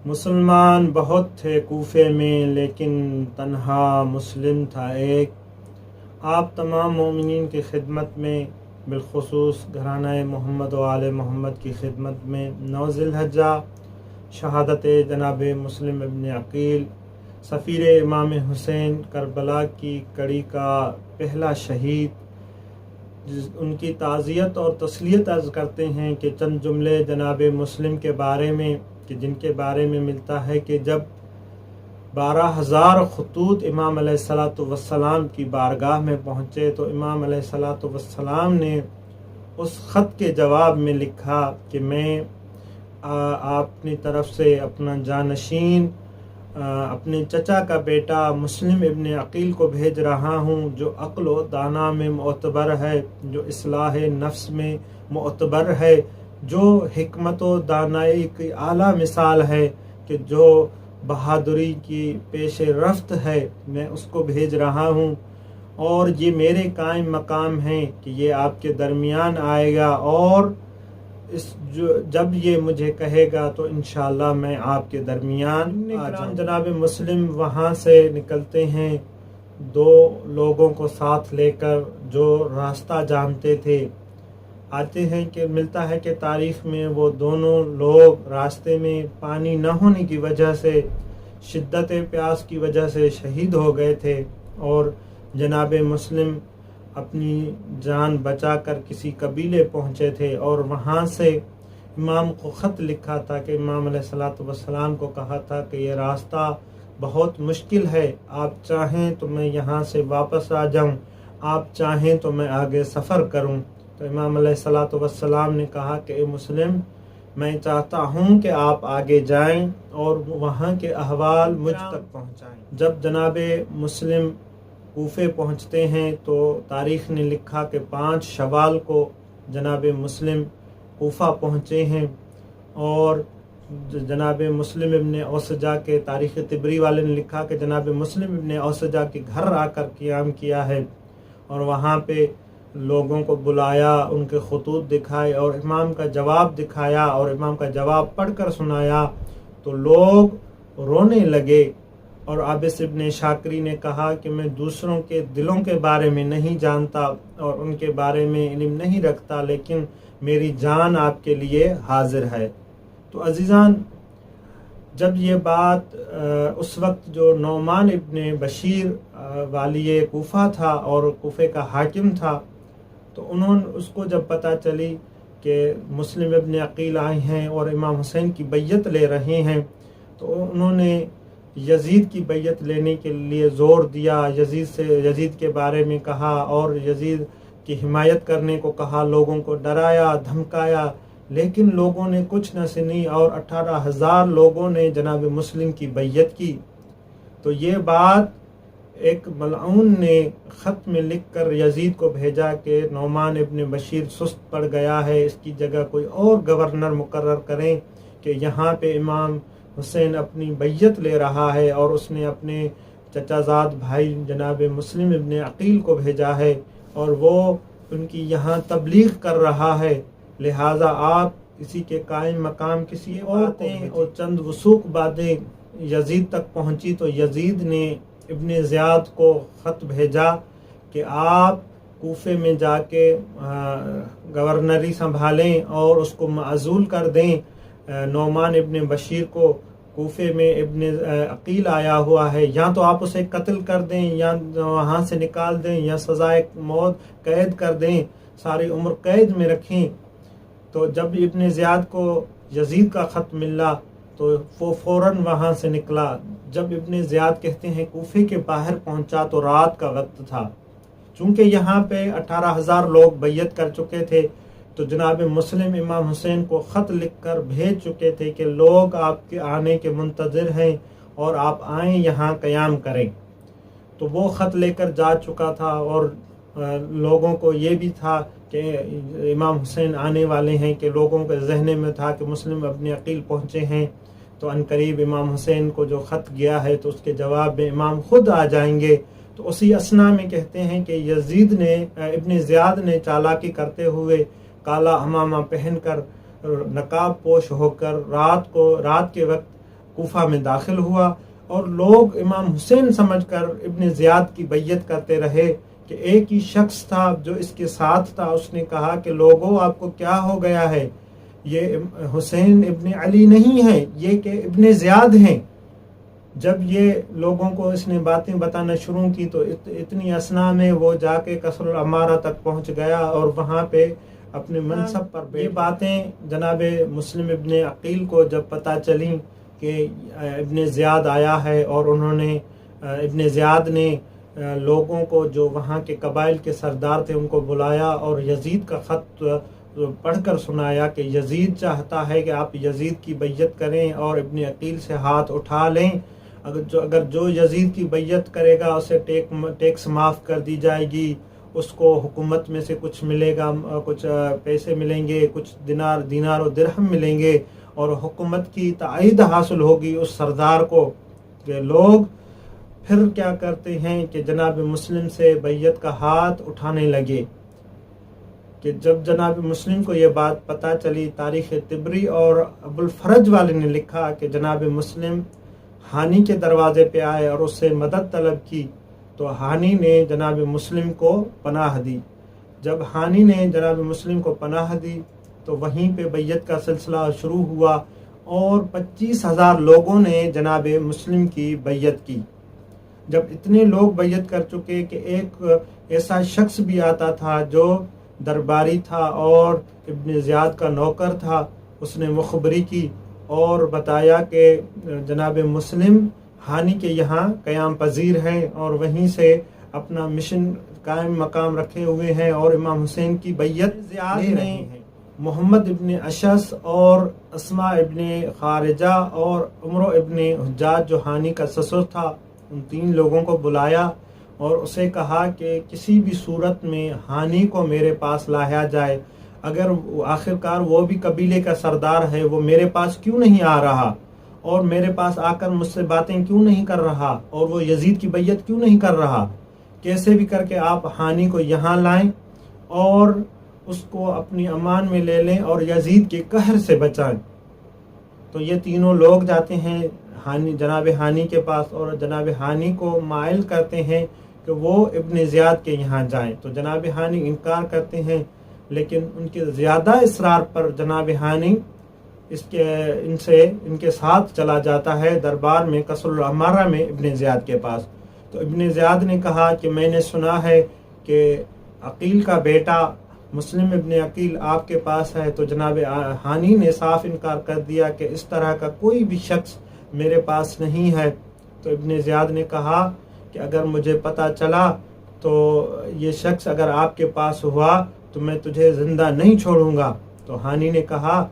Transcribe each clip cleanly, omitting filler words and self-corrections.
مسلمان بہت تھے کوفے میں لیکن تنہا مسلم تھا ایک۔ آپ تمام مومنین کی خدمت میں، بالخصوص گھرانہ محمد و آل محمد کی خدمت میں 9 ذی الحجہ شہادت جناب مسلم ابن عقیل سفیر امام حسین کربلا کی کڑی کا پہلا شہید، ان کی تعزیت اور تسلیت عرض کرتے ہیں کہ چند جملے جناب مسلم کے بارے میں، کہ جن کے بارے میں ملتا ہے کہ جب 12,000 خطوط امام علیہ الصلوۃ والسلام کی بارگاہ میں پہنچے تو امام علیہ الصلوۃ والسلام نے اس خط کے جواب میں لکھا کہ میں اپنی طرف سے اپنا جانشین، اپنے چچا کا بیٹا مسلم ابن عقیل کو بھیج رہا ہوں، جو عقل و دانا میں معتبر ہے، جو اصلاح نفس میں معتبر ہے، جو حکمت و دانائی کی اعلیٰ مثال ہے، کہ جو بہادری کی پیش رفت ہے، میں اس کو بھیج رہا ہوں، اور یہ میرے قائم مقام ہیں کہ یہ آپ کے درمیان آئے گا، اور جب یہ مجھے کہے گا تو انشاءاللہ میں آپ کے درمیان آ جاؤں۔ جناب مسلم وہاں سے نکلتے ہیں 2 لوگوں کو ساتھ لے کر جو راستہ جانتے تھے، آتے ہیں کہ ملتا ہے کہ تاریخ میں وہ دونوں لوگ راستے میں پانی نہ ہونے کی وجہ سے، شدت پیاس کی وجہ سے شہید ہو گئے تھے، اور جناب مسلم اپنی جان بچا کر کسی قبیلے پہنچے تھے، اور وہاں سے امام کو خط لکھا تھا کہ امام علیہ الصلوۃ والسلام کو کہا تھا کہ یہ راستہ بہت مشکل ہے، آپ چاہیں تو میں یہاں سے واپس آ جاؤں، آپ چاہیں تو میں آگے سفر کروں۔ تو امام علیہ الصلوۃ والسلام نے کہا کہ اے مسلم، میں چاہتا ہوں کہ آپ آگے جائیں اور وہاں کے احوال مجھ تک پہنچائیں۔ جب جناب مسلم کوفے پہنچتے ہیں تو تاریخ نے لکھا کہ 5 شوال کو جناب مسلم کوفہ پہنچے ہیں، اور جناب مسلم ابن اوسجا کے تاریخ طبری والے نے لکھا کہ جناب مسلم ابن اوسجا کے گھر آ کر قیام کیا ہے، اور وہاں پہ لوگوں کو بلایا، ان کے خطوط دکھائے اور امام کا جواب دکھایا، اور امام کا جواب پڑھ کر سنایا تو لوگ رونے لگے، اور عابس ابن شاکری نے کہا کہ میں دوسروں کے دلوں کے بارے میں نہیں جانتا اور ان کے بارے میں علم نہیں رکھتا، لیکن میری جان آپ کے لیے حاضر ہے۔ تو عزیزان، جب یہ بات اس وقت جو نعمان ابن بشیر والی کوفہ تھا اور کوفے کا حاکم تھا، تو انہوں نے اس کو جب پتہ چلی کہ مسلم ابن عقیل آئے ہیں اور امام حسین کی بیعت لے رہے ہیں، تو انہوں نے یزید کی بیعت لینے کے لیے زور دیا، یزید کے بارے میں کہا اور یزید کی حمایت کرنے کو کہا، لوگوں کو ڈرایا دھمکایا، لیکن لوگوں نے کچھ نہ سنی، اور 18,000 لوگوں نے جناب مسلم کی بیعت کی۔ تو یہ بات ایک ملعون نے خط میں لکھ کر یزید کو بھیجا کہ نعمان ابن بشیر سست پڑ گیا ہے، اس کی جگہ کوئی اور گورنر مقرر کریں، کہ یہاں پہ امام حسین اپنی بیعت لے رہا ہے، اور اس نے اپنے چچا زاد بھائی جناب مسلم ابن عقیل کو بھیجا ہے، اور وہ ان کی یہاں تبلیغ کر رہا ہے، لہٰذا آپ کسی کے قائم مقام کسی اور باتیں اور چند وثوق باتیں یزید تک پہنچی، تو یزید نے ابن زیاد کو خط بھیجا کہ آپ کوفے میں جا کے گورنری سنبھالیں اور اس کو معزول کر دیں، نعمان ابن بشیر کو کوفے میں ابن عقیل آیا ہوا ہے، یا تو آپ اسے قتل کر دیں یا وہاں سے نکال دیں یا سزائے موت قید کر دیں، ساری عمر قید میں رکھیں۔ تو جب ابن زیاد کو یزید کا خط ملا تو وہ فوراً وہاں سے نکلا۔ جب ابن زیاد کہتے ہیں کوفے کے باہر پہنچا تو رات کا وقت تھا، چونکہ یہاں پہ 18,000 لوگ بیعت کر چکے تھے، تو جناب مسلم امام حسین کو خط لکھ کر بھیج چکے تھے کہ لوگ آپ کے آنے کے منتظر ہیں اور آپ آئیں یہاں قیام کریں۔ تو وہ خط لے کر جا چکا تھا، اور لوگوں کو یہ بھی تھا کہ امام حسین آنے والے ہیں، کہ لوگوں کے ذہن میں تھا کہ مسلم ابن عقیل پہنچے ہیں تو عنقریب امام حسین کو جو خط گیا ہے تو اس کے جواب میں امام خود آ جائیں گے۔ تو اسی اسنا میں کہتے ہیں کہ یزید نے، ابن زیاد نے چالاکی کرتے ہوئے کالا امامہ پہن کر، نقاب پوش ہو کر رات کے وقت کوفہ میں داخل ہوا اور لوگ امام حسین سمجھ کر ابن زیاد کی بیعت کرتے رہے کہ ایک ہی شخص تھا جو اس کے ساتھ تھا، اس نے کہا کہ لوگوں آپ کو کیا ہو گیا ہے، یہ حسین ابن علی نہیں ہے، یہ کہ ابن زیاد ہیں۔ جب یہ لوگوں کو اس نے باتیں بتانا شروع کی تو اتنی اسنا میں وہ جا کے قصر العمارہ تک پہنچ گیا اور وہاں پہ اپنے منصب پر یہ باتیں جناب مسلم ابن عقیل کو جب پتہ چلیں کہ ابن زیاد آیا ہے اور انہوں نے ابن زیاد نے لوگوں کو جو وہاں کے قبائل کے سردار تھے ان کو بلایا اور یزید کا خط پڑھ کر سنایا کہ یزید چاہتا ہے کہ آپ یزید کی بیعت کریں اور ابن عقیل سے ہاتھ اٹھا لیں، اگر جو یزید کی بیعت کرے گا اسے ٹیکس معاف کر دی جائے گی، اس کو حکومت میں سے کچھ ملے گا، کچھ پیسے ملیں گے، کچھ دینار و درہم ملیں گے اور حکومت کی تائید حاصل ہوگی اس سردار کو۔ کہ لوگ پھر کیا کرتے ہیں کہ جناب مسلم سے بیعت کا ہاتھ اٹھانے لگے۔ کہ جب جناب مسلم کو یہ بات پتہ چلی، تاریخ طبری اور ابو الفرج والے نے لکھا کہ جناب مسلم ہانی کے دروازے پہ آئے اور اس سے مدد طلب کی تو ہانی نے جناب مسلم کو پناہ دی۔ جب ہانی نے جناب مسلم کو پناہ دی تو وہیں پہ بیعت کا سلسلہ شروع ہوا اور 25,000 لوگوں نے جناب مسلم کی بیعت کی۔ جب اتنے لوگ بیعت کر چکے کہ ایک ایسا شخص بھی آتا تھا جو درباری تھا اور ابن زیاد کا نوکر تھا، اس نے مخبری کی اور بتایا کہ جناب مسلم ہانی کے یہاں قیام پذیر ہیں اور وہیں سے اپنا مشن قائم مقام رکھے ہوئے ہیں اور امام حسین کی بیعت زیاد نے محمد ابن اشعث اور اسما ابن خارجہ اور عمرو ابن حجاج جو ہانی کا سسر تھا، ان 3 لوگوں کو بلایا اور اسے کہا کہ کسی بھی صورت میں ہانی کو میرے پاس لایا جائے، اگر آخرکار وہ بھی قبیلے کا سردار ہے، وہ میرے پاس کیوں نہیں آ رہا اور میرے پاس آ کر مجھ سے باتیں کیوں نہیں کر رہا اور وہ یزید کی بیعت کیوں نہیں کر رہا، کیسے بھی کر کے آپ ہانی کو یہاں لائیں اور اس کو اپنی امان میں لے لیں اور یزید کے قہر سے بچائیں۔ تو یہ تینوں لوگ جاتے ہیں جناب ہانی کے پاس اور جناب ہانی کو مائل کرتے ہیں کہ وہ ابن زیاد کے یہاں جائیں، تو جناب ہانی انکار کرتے ہیں، لیکن ان کے زیادہ اصرار پر جناب ہانی ان کے ساتھ چلا جاتا ہے دربار میں قصر العمارہ میں ابن زیاد کے پاس۔ تو ابن زیاد نے کہا کہ میں نے سنا ہے کہ عقیل کا بیٹا مسلم ابن عقیل آپ کے پاس ہے، تو جناب ہانی نے صاف انکار کر دیا کہ اس طرح کا کوئی بھی شخص میرے پاس نہیں ہے۔ تو ابن زیاد نے کہا کہ اگر مجھے پتہ چلا تو یہ شخص اگر آپ کے پاس ہوا تو میں تجھے زندہ نہیں چھوڑوں گا۔ تو ہانی نے کہا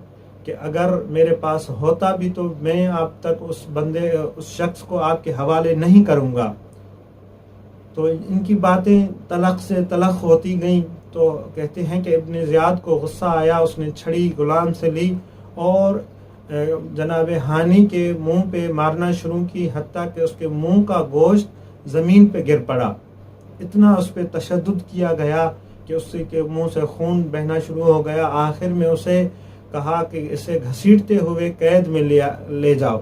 کہ اگر میرے پاس ہوتا بھی تو میں آپ تک اس شخص کو آپ کے حوالے نہیں کروں گا۔ تو ان کی باتیں تلخ سے تلخ ہوتی گئیں، تو کہتے ہیں کہ ابن زیاد کو غصہ آیا، اس نے چھڑی غلام سے لی اور جناب ہانی کے منہ پہ مارنا شروع کی، حتیٰ کہ اس کے منہ کا گوشت زمین پہ گر پڑا۔ اتنا اس پہ تشدد کیا گیا کہ اس کے منہ سے خون بہنا شروع ہو گیا۔ آخر میں اسے کہا کہ اسے گھسیٹتے ہوئے قید میں لے جاؤ۔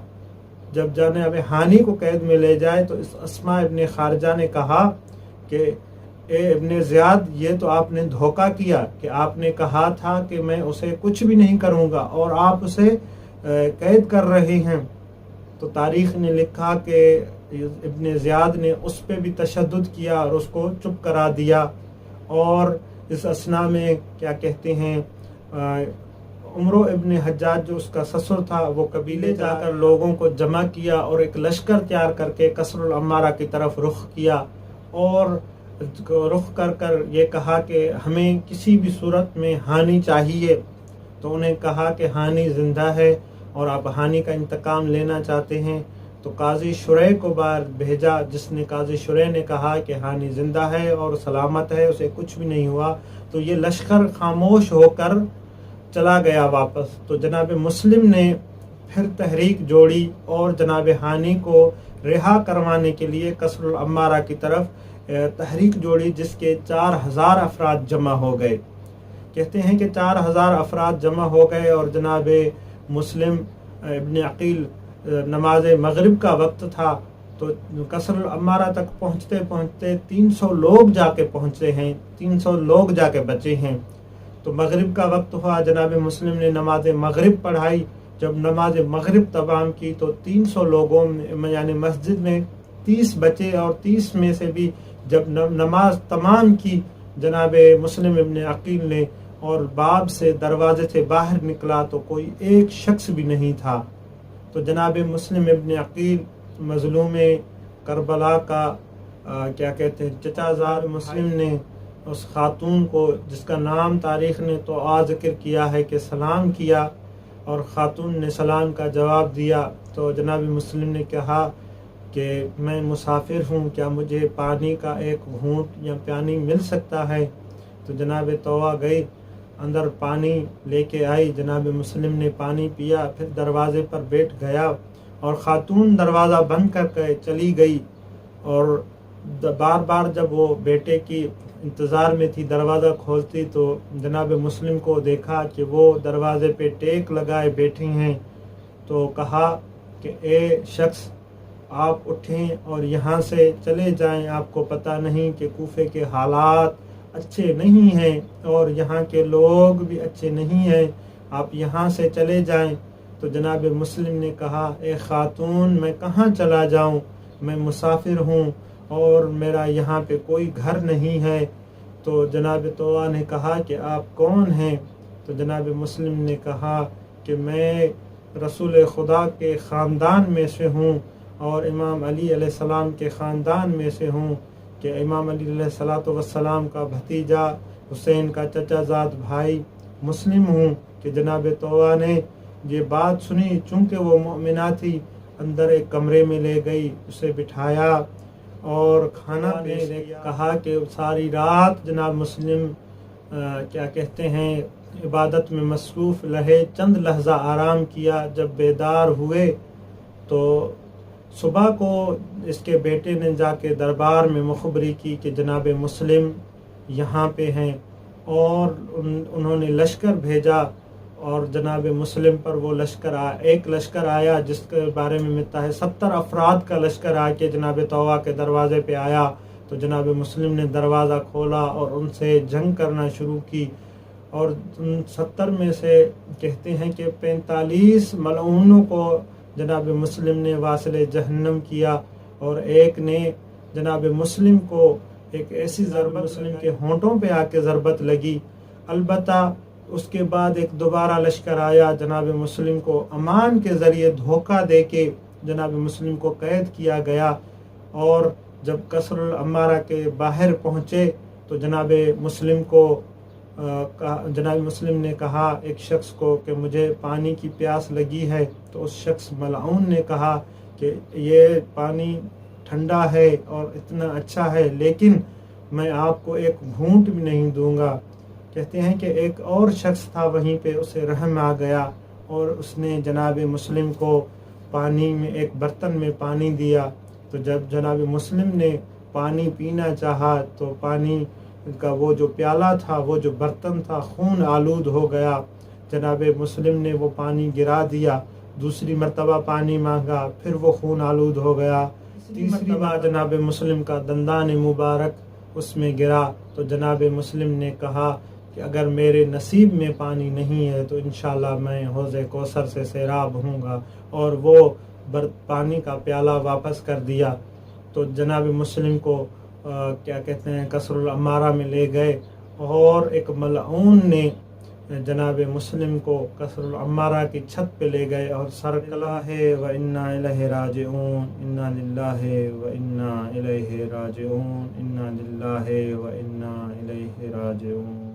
جب جناب ہانی کو قید میں لے جائے تو اس اسما ابن خارجہ نے کہا کہ اے ابن زیاد، یہ تو آپ نے دھوکہ کیا کہ آپ نے کہا تھا کہ میں اسے کچھ بھی نہیں کروں گا اور آپ اسے قید کر رہے ہیں۔ تو تاریخ نے لکھا کہ ابن زیاد نے اس پہ بھی تشدد کیا اور اس کو چپ کرا دیا، اور اس اثنا میں کیا کہتے ہیں عمرو ابن حجاج جو اس کا سسر تھا، وہ قبیلے جا کر لوگوں کو جمع کیا اور ایک لشکر تیار کر کے قصر العمارہ کی طرف رخ کیا اور رخ کر کر یہ کہا کہ ہمیں کسی بھی صورت میں ہانی چاہیے۔ تو انہیں کہا کہ ہانی زندہ ہے اور آپ ہانی کا انتقام لینا چاہتے ہیں، تو قاضی شریح کو باہر بھیجا، جس نے قاضی شریح نے کہا کہ ہانی زندہ ہے اور سلامت ہے، اسے کچھ بھی نہیں ہوا۔ تو یہ لشکر خاموش ہو کر چلا گیا واپس۔ تو جناب مسلم نے پھر تحریک جوڑی اور جناب ہانی کو رہا کروانے کے لیے قصر العمارہ کی طرف تحریک جوڑی، جس کے 4,000 افراد جمع ہو گئے۔ کہتے ہیں کہ 4,000 افراد جمع ہو گئے اور جناب مسلم ابن عقیل نماز مغرب کا وقت تھا تو قصر العمارہ تک پہنچتے پہنچتے 300 لوگ جا کے پہنچے ہیں، 300 لوگ جا کے بچے ہیں۔ تو مغرب کا وقت ہوا، جناب مسلم نے نماز مغرب پڑھائی۔ جب نماز مغرب تمام کی تو 300 لوگوں میں یعنی مسجد میں 30 بچے، اور 30 میں سے بھی جب نماز تمام کی جناب مسلم ابن عقیل نے اور باب سے دروازے سے باہر نکلا تو کوئی ایک شخص بھی نہیں تھا۔ تو جناب مسلم ابن عقیل مظلوم کربلا کا کیا کہتے ہیں چچا زاد مسلم نے اس خاتون کو، جس کا نام تاریخ نے تو ذکر کیا ہے کہ سلام کیا، اور خاتون نے سلام کا جواب دیا۔ تو جناب مسلم نے کہا کہ میں مسافر ہوں، کیا مجھے پانی کا ایک گھونٹ یا پانی مل سکتا ہے؟ تو جناب توبہ گئی، اندر پانی لے کے آئی، جناب مسلم نے پانی پیا، پھر دروازے پر بیٹھ گیا، اور خاتون دروازہ بند کر کے چلی گئی، اور بار بار جب وہ بیٹے کی انتظار میں تھی دروازہ کھولتی تو جناب مسلم کو دیکھا کہ وہ دروازے پہ ٹیک لگائے بیٹھے ہیں۔ تو کہا کہ اے شخص، آپ اٹھیں اور یہاں سے چلے جائیں، آپ کو پتہ نہیں کہ کوفے کے حالات اچھے نہیں ہیں اور یہاں کے لوگ بھی اچھے نہیں ہیں، آپ یہاں سے چلے جائیں۔ تو جناب مسلم نے کہا اے خاتون، میں کہاں چلا جاؤں، میں مسافر ہوں اور میرا یہاں پہ کوئی گھر نہیں ہے۔ تو جناب توبہ نے کہا کہ آپ کون ہیں؟ تو جناب مسلم نے کہا کہ میں رسول خدا کے خاندان میں سے ہوں اور امام علی علیہ السلام کے خاندان میں سے ہوں، کہ امام علی علیہ السلام کا بھتیجا، حسین کا چچا زاد بھائی مسلم ہوں۔ کہ جناب توبہ نے یہ بات سنی، چونکہ وہ مؤمنہ تھی، اندر ایک کمرے میں لے گئی، اسے بٹھایا اور کھانا پیش کیا۔ کہا کہ ساری رات جناب مسلم کیا کہتے ہیں عبادت میں مصروف رہے، چند لحظہ آرام کیا۔ جب بیدار ہوئے تو صبح کو اس کے بیٹے نے جا کے دربار میں مخبری کی کہ جناب مسلم یہاں پہ ہیں، اور انہوں نے لشکر بھیجا، اور جناب مسلم پر وہ لشکر ایک لشکر آیا جس کے بارے میں ملتا ہے 70 افراد کا لشکر آ کے جناب توبہ کے دروازے پہ آیا۔ تو جناب مسلم نے دروازہ کھولا اور ان سے جنگ کرنا شروع کی، اور ان 70 میں سے کہتے ہیں کہ 45 ملعونوں کو جناب مسلم نے واصل جہنم کیا، اور ایک نے جناب مسلم کو ایک ایسی ضربت مسلم کے ہونٹوں پہ آ کے ضربت لگی۔ البتہ اس کے بعد ایک دوبارہ لشکر آیا، جناب مسلم کو امان کے ذریعے دھوکہ دے کے جناب مسلم کو قید کیا گیا، اور جب قصر العمارہ کے باہر پہنچے تو جناب مسلم نے کہا ایک شخص کو کہ مجھے پانی کی پیاس لگی ہے، تو اس شخص ملعون نے کہا کہ یہ پانی ٹھنڈا ہے اور اتنا اچھا ہے، لیکن میں آپ کو ایک گھونٹ بھی نہیں دوں گا۔ کہتے ہیں کہ ایک اور شخص تھا وہیں پہ، اسے رحم آ گیا اور اس نے جناب مسلم کو پانی میں ایک برتن میں پانی دیا۔ تو جب جناب مسلم نے پانی پینا چاہا تو پانی کا وہ جو پیالہ تھا، وہ جو برتن تھا، خون آلود ہو گیا۔ جناب مسلم نے وہ پانی گرا دیا، دوسری مرتبہ پانی مانگا، پھر وہ خون آلود ہو گیا۔ تیسری بار جناب مسلم کا دندان مبارک اس میں گرا، تو جناب مسلم نے کہا کہ اگر میرے نصیب میں پانی نہیں ہے تو انشاءاللہ میں حوض کوثر سے سیراب ہوں گا، اور وہ پانی کا پیالہ واپس کر دیا۔ تو جناب مسلم کو کیا کہتے ہیں قصر العمارہ میں لے گئے، اور ایک ملعون نے جناب مسلم کو قصر العمارہ کی چھت پہ لے گئے اور سر کلا ہے وَإِنَّا إِلَيْهِ رَاجِعُونَ، اِنَّا لِلَّهِ وَإِنَّا إِلَيْهِ رَاجِعُونَ، اِنَّا لِلَّهِ وَإِنَّا إِلَيْهِ رَاجِعُونَ۔